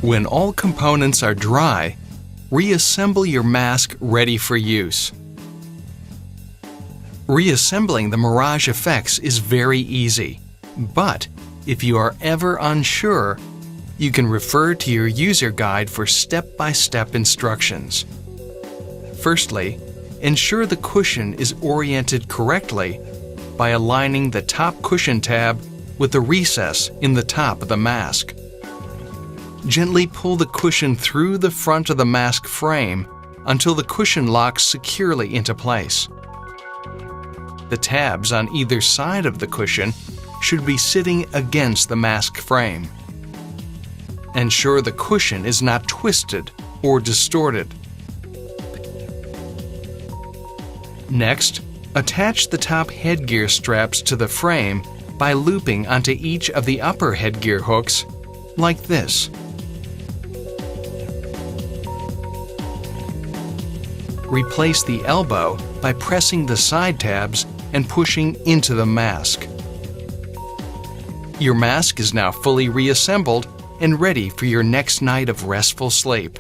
When all components are dry, reassemble your mask ready for use. Reassembling the Mirage FX is very easy, but if you are ever unsure, you can refer to your user guide for step-by-step instructions. Firstly, ensure the cushion is oriented correctly by aligning the top cushion tab with the recess in the top of the mask. Gently pull the cushion through the front of the mask frame until the cushion locks securely into place. The tabs on either side of the cushion should be sitting against the mask frame. Ensure the cushion is not twisted or distorted. Next, attach the top headgear straps to the frame by looping onto each of the upper headgear hooks, like this. Replace the elbow by pressing the side tabs and pushing into the mask. Your mask is now fully reassembled and ready for your next night of restful sleep.